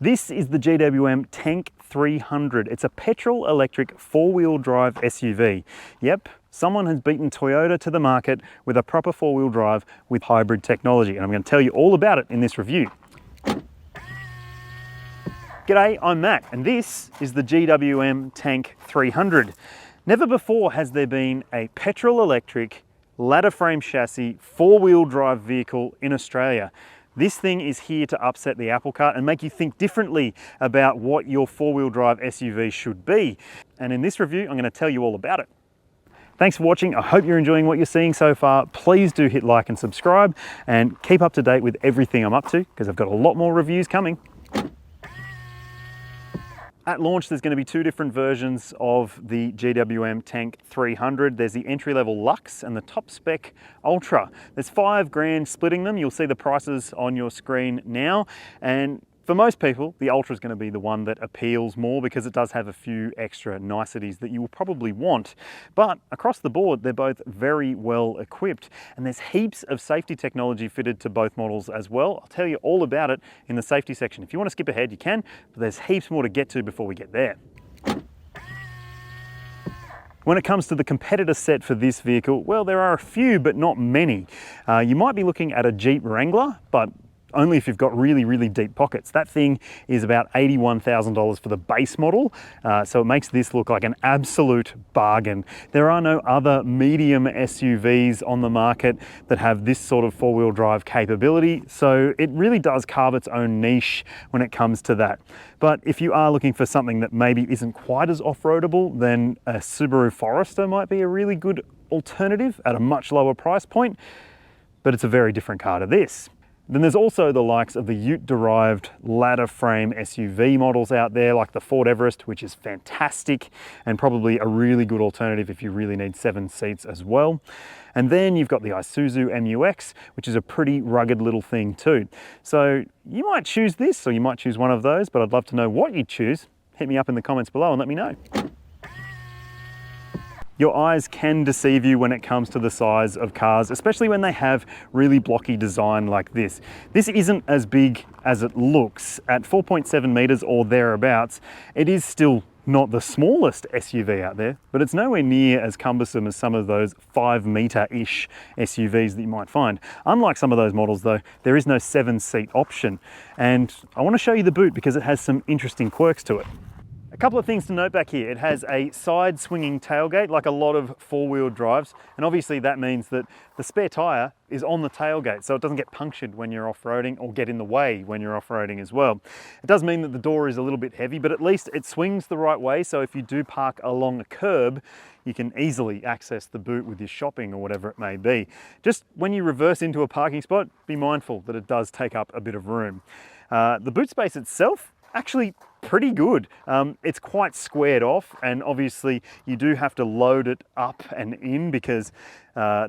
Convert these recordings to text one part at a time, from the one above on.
This is the GWM Tank 300. It's a petrol-electric four-wheel drive SUV. Yep, someone has beaten Toyota to the market with a proper four-wheel drive with hybrid technology, and I'm going to tell you all about it in this review. G'day, I'm Matt, and this is the GWM Tank 300. Never before has there been a petrol-electric, ladder frame chassis, four-wheel drive vehicle in Australia. This thing is here to upset the apple cart and make you think differently about what your four-wheel drive SUV should be. And in this review, I'm going to tell you all about it. Thanks for watching. I hope you're enjoying what you're seeing so far. Please do hit like and subscribe and keep up to date with everything I'm up to because I've got a lot more reviews coming. At launch, there's going to be two different versions of the GWM Tank 300. There's the entry-level Luxe and the top spec Ultra. There's $5,000 splitting them. You'll see the prices on your screen now. And for most people, the Ultra is going to be the one that appeals more because it does have a few extra niceties that you will probably want. But across the board, they're both very well equipped. And there's heaps of safety technology fitted to both models as well. I'll tell you all about it in the safety section. If you want to skip ahead, you can, but there's heaps more to get to before we get there. When it comes to the competitor set for this vehicle, well, there are a few, but not many. You might be looking at a Jeep Wrangler, but only if you've got really deep pockets. That thing is about $81,000 for the base model, so it makes this look like an absolute bargain. There are no other medium SUVs on the market that have this sort of four-wheel drive capability, so it really does carve its own niche when it comes to that. But if you are looking for something that maybe isn't quite as off-roadable, then a Subaru Forester might be a really good alternative at a much lower price point, but it's a very different car to this. Then there's also the likes of the ute-derived ladder frame SUV models out there, like the Ford Everest, which is fantastic and probably a really good alternative if you really need 7 seats as well. And then you've got the Isuzu MU-X, which is a pretty rugged little thing too. So you might choose this or you might choose one of those, but I'd love to know what you choose. Hit me up in the comments below and let me know. Your eyes can deceive you when it comes to the size of cars, especially when they have really blocky design like this. This isn't as big as it looks. At 4.7 meters or thereabouts, it is still not the smallest SUV out there, but it's nowhere near as cumbersome as some of those 5-meter-ish SUVs that you might find. Unlike some of those models though, there is no 7-seat option. And I want to show you the boot because it has some interesting quirks to it. A couple of things to note back here. It has a side swinging tailgate like a lot of four-wheel drives, and obviously that means that the spare tyre is on the tailgate so it doesn't get punctured when you're off-roading or get in the way when you're off-roading as well. It does mean that the door is a little bit heavy, but at least it swings the right way, so if you do park along a curb, you can easily access the boot with your shopping or whatever it may be. Just when you reverse into a parking spot, be mindful that it does take up a bit of room. The boot space itself, actually pretty good. It's quite squared off, and obviously you do have to load it up and in because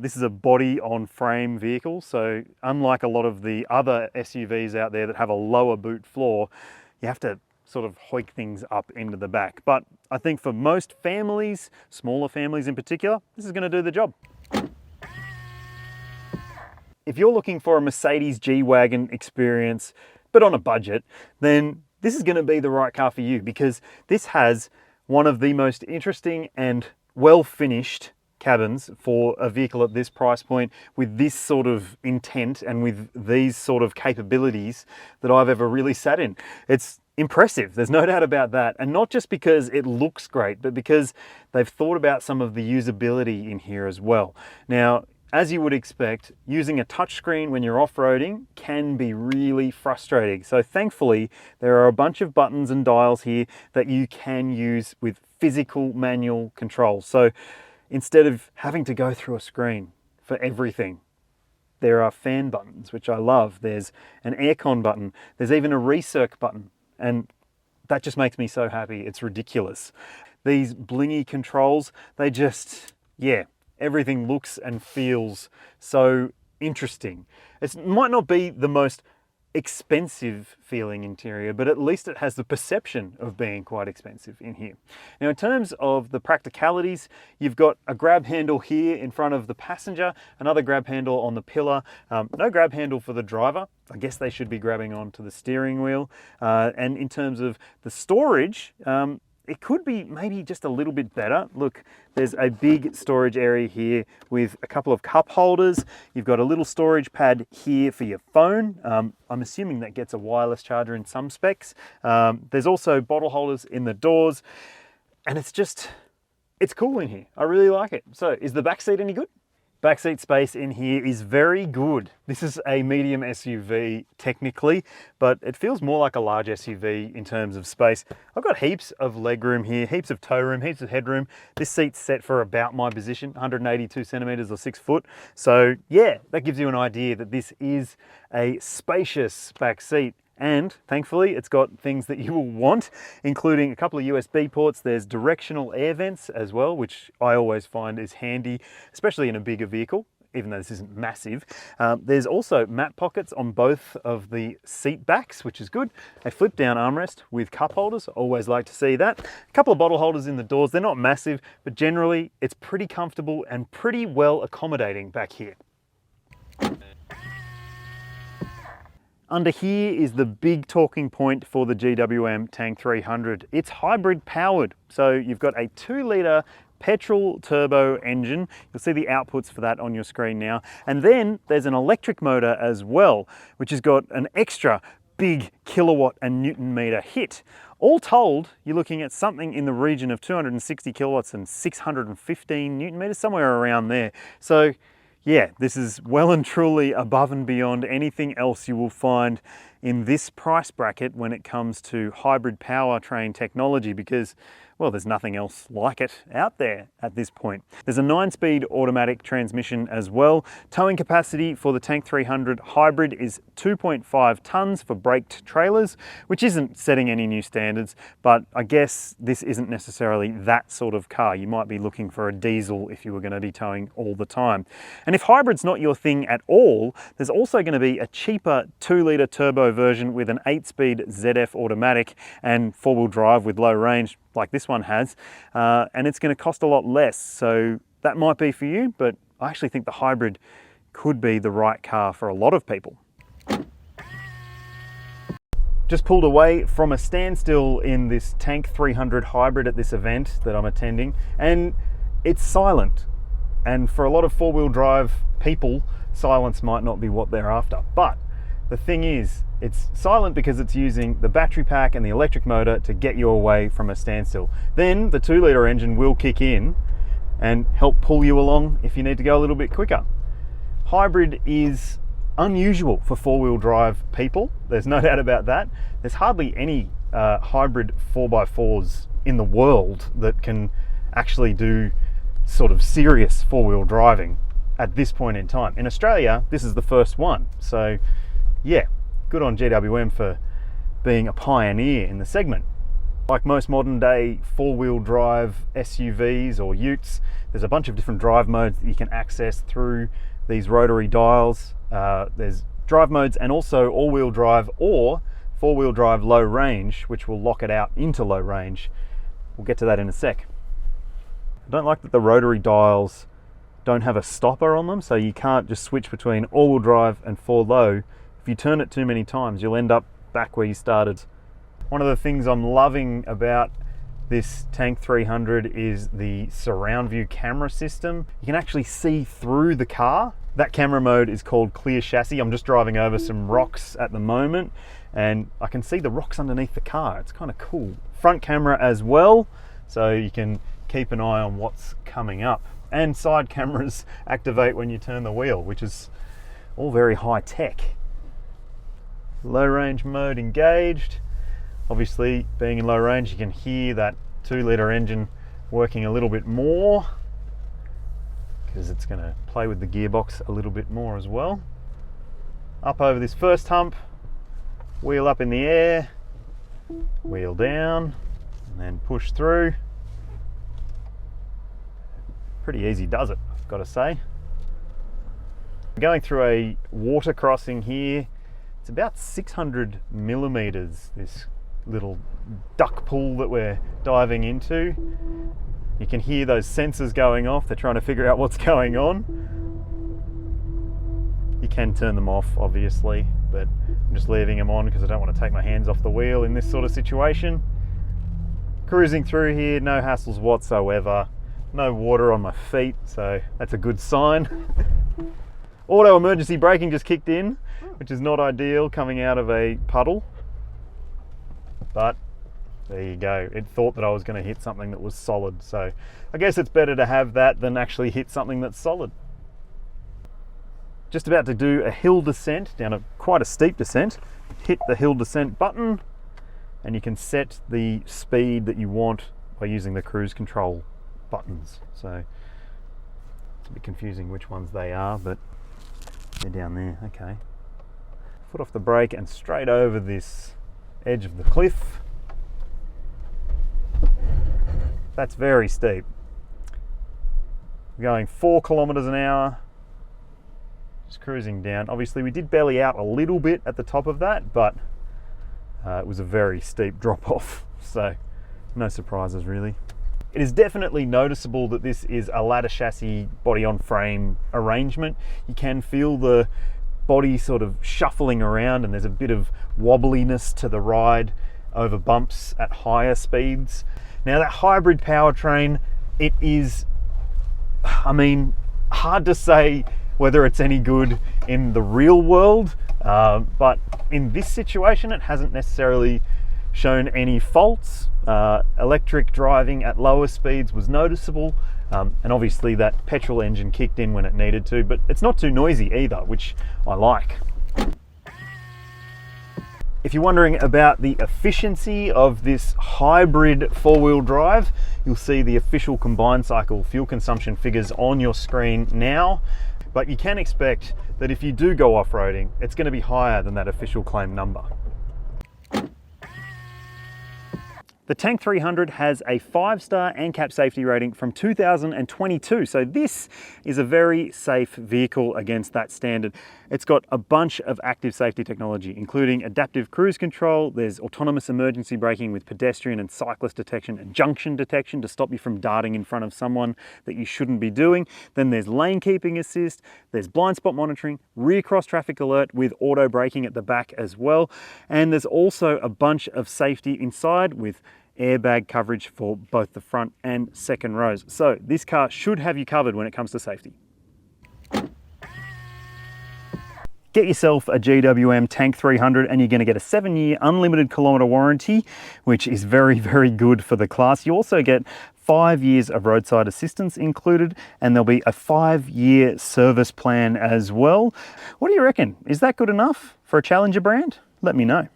this is a body on frame vehicle. So unlike a lot of the other SUVs out there that have a lower boot floor, you have to sort of hoik things up into the back. But I think for most families, smaller families in particular, this is going to do the job. If you're looking for a Mercedes G-Wagen experience, but on a budget, then this is going to be the right car for you because this has one of the most interesting and well-finished cabins for a vehicle at this price point with this sort of intent and with these sort of capabilities that I've ever really sat in. It's impressive, there's no doubt about that, and not just because it looks great, but because they've thought about some of the usability in here as well. Now, as you would expect, using a touchscreen when you're off-roading can be really frustrating. So thankfully, there are a bunch of buttons and dials here that you can use with physical manual control. So instead of having to go through a screen for everything, there are fan buttons, which I love. There's an aircon button. There's even a recirc button. And that just makes me so happy. It's ridiculous. These blingy controls, they just, yeah, everything looks and feels so interesting. It might not be the most expensive feeling interior, but at least it has the perception of being quite expensive in here. Now, in terms of the practicalities, you've got a grab handle here in front of the passenger, another grab handle on the pillar, no grab handle for the driver. I guess they should be grabbing onto the steering wheel. And in terms of the storage, it could be maybe just a little bit better. Look, there's a big storage area here with a couple of cup holders. You've got a little storage pad here for your phone. I'm assuming that gets a wireless charger in some specs. There's also bottle holders in the doors, and it's cool in here. I really like it. So is the back seat any good? Backseat space in here is very good. This is a medium SUV technically, but it feels more like a large SUV in terms of space. I've got heaps of legroom here, heaps of toe room, heaps of headroom. This seat's set for about my position, 182 centimeters or 6 foot. So yeah, that gives you an idea that this is a spacious back seat. And thankfully, it's got things that you will want, including a couple of USB ports. There's directional air vents as well, which I always find is handy, especially in a bigger vehicle, even though this isn't massive. There's also map pockets on both of the seat backs, which is good. A flip down armrest with cup holders, always like to see that. A couple of bottle holders in the doors. They're not massive, but generally it's pretty comfortable and pretty well accommodating back here. Under here is the big talking point for the GWM Tank 300. It's hybrid powered. So you've got a 2-litre petrol turbo engine. You'll see the outputs for that on your screen now. And then there's an electric motor as well, which has got an extra big kilowatt and newton meter hit. All told, you're looking at something in the region of 260 kilowatts and 615 newton meters, somewhere around there. So yeah, this is well and truly above and beyond anything else you will find in this price bracket when it comes to hybrid powertrain technology, because, well, there's nothing else like it out there at this point. There's a 9-speed automatic transmission as well. Towing capacity for the Tank 300 hybrid is 2.5 tons for braked trailers, which isn't setting any new standards, but I guess this isn't necessarily that sort of car. You might be looking for a diesel if you were going to be towing all the time. And if hybrid's not your thing at all, there's also going to be a cheaper 2-litre turbo version with an 8-speed ZF automatic and 4-wheel drive with low range, like this one has, and it's going to cost a lot less. So that might be for you, but I actually think the hybrid could be the right car for a lot of people. Just pulled away from a standstill in this Tank 300 hybrid at this event that I'm attending, and it's silent. And for a lot of 4-wheel drive people, silence might not be what they're after. But the thing is, it's silent because it's using the battery pack and the electric motor to get you away from a standstill. Then the 2-litre engine will kick in and help pull you along if you need to go a little bit quicker. Hybrid is unusual for 4-wheel drive people. There's no doubt about that. There's hardly any hybrid 4x4s in the world that can actually do sort of serious 4-wheel driving at this point in time. In Australia, this is the first one. So yeah, good on GWM for being a pioneer in the segment. Like most modern day 4-wheel drive SUVs or utes, there's a bunch of different drive modes that you can access through these rotary dials. There's drive modes and also all-wheel drive or 4-wheel drive low range, which will lock it out into low range. We'll get to that in a sec. I don't like that the rotary dials don't have a stopper on them, so you can't just switch between all-wheel drive and 4-low. If you turn it too many times, you'll end up back where you started. One of the things I'm loving about this Tank 300 is the surround view camera system. You can actually see through the car. That camera mode is called clear chassis. I'm just driving over some rocks at the moment and I can see the rocks underneath the car. It's kind of cool. Front camera as well, so you can keep an eye on what's coming up. And side cameras activate when you turn the wheel, which is all very high tech. Low range mode engaged. Obviously, being in low range, you can hear that 2-litre engine working a little bit more because it's going to play with the gearbox a little bit more as well. Up over this first hump, wheel up in the air, wheel down, and then push through. Pretty easy does it, I've got to say. Going through a water crossing here. It's about 600 millimeters, this little duck pool that we're diving into. You can hear those sensors going off. They're trying to figure out what's going on. You can turn them off, obviously, but I'm just leaving them on because I don't want to take my hands off the wheel in this sort of situation. Cruising through here, no hassles whatsoever. No water on my feet, so that's a good sign. Auto emergency braking just kicked in, which is not ideal coming out of a puddle. But there you go. It thought that I was going to hit something that was solid, so I guess it's better to have that than actually hit something that's solid. Just about to do a hill descent, down quite a steep descent. Hit the hill descent button and you can set the speed that you want by using the cruise control buttons. So it's a bit confusing which ones they are, but they're down there. Okay. Foot off the brake and straight over this edge of the cliff. That's very steep. We're going 4 kilometers an hour. Just cruising down. Obviously we did belly out a little bit at the top of that, but it was a very steep drop off, so no surprises really. It is definitely noticeable that this is a ladder chassis body on frame arrangement. You can feel the body sort of shuffling around and there's a bit of wobbliness to the ride over bumps at higher speeds. Now that hybrid powertrain, it is, I mean, hard to say whether it's any good in the real world, but in this situation it hasn't necessarily shown any faults. Electric driving at lower speeds was noticeable, and obviously that petrol engine kicked in when it needed to, but it's not too noisy either, which I like. If you're wondering about the efficiency of this hybrid four-wheel drive, you'll see the official combined cycle fuel consumption figures on your screen now. But you can expect that if you do go off-roading, it's going to be higher than that official claim number. The Tank 300 has a 5-star ANCAP safety rating from 2022, so this is a very safe vehicle against that standard. It's got a bunch of active safety technology, including adaptive cruise control. There's autonomous emergency braking with pedestrian and cyclist detection and junction detection to stop you from darting in front of someone that you shouldn't be doing. Then there's lane keeping assist, there's blind spot monitoring, rear cross traffic alert with auto braking at the back as well. And there's also a bunch of safety inside with airbag coverage for both the front and second rows. So this car should have you covered when it comes to safety. Get yourself a GWM Tank 300 and you're going to get a 7-year unlimited kilometer warranty, which is very, very good for the class. You also get 5 years of roadside assistance included, and there'll be a 5-year service plan as well. What do you reckon? Is that good enough for a Challenger brand? Let me know.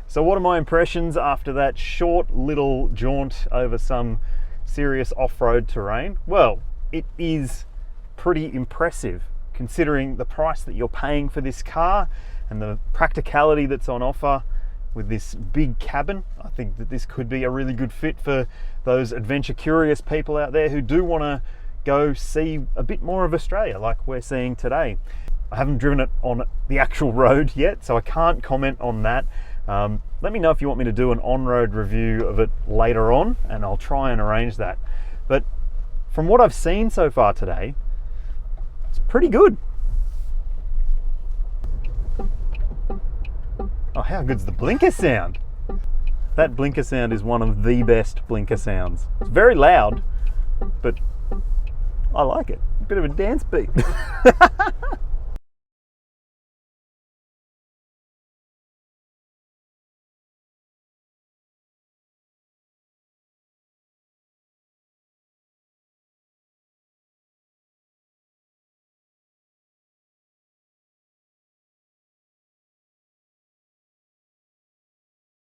So what are my impressions after that short little jaunt over some serious off-road terrain? Well, it is pretty impressive considering the price that you're paying for this car and the practicality that's on offer with this big cabin. I think that this could be a really good fit for those adventure curious people out there who do want to go see a bit more of Australia like we're seeing today. I haven't driven it on the actual road yet, so I can't comment on that. Let me know if you want me to do an on-road review of it later on, and I'll try and arrange that. But from what I've seen so far today, it's pretty good. Oh, how good's the blinker sound? That blinker sound is one of the best blinker sounds. It's very loud, but I like it. A bit of a dance beat.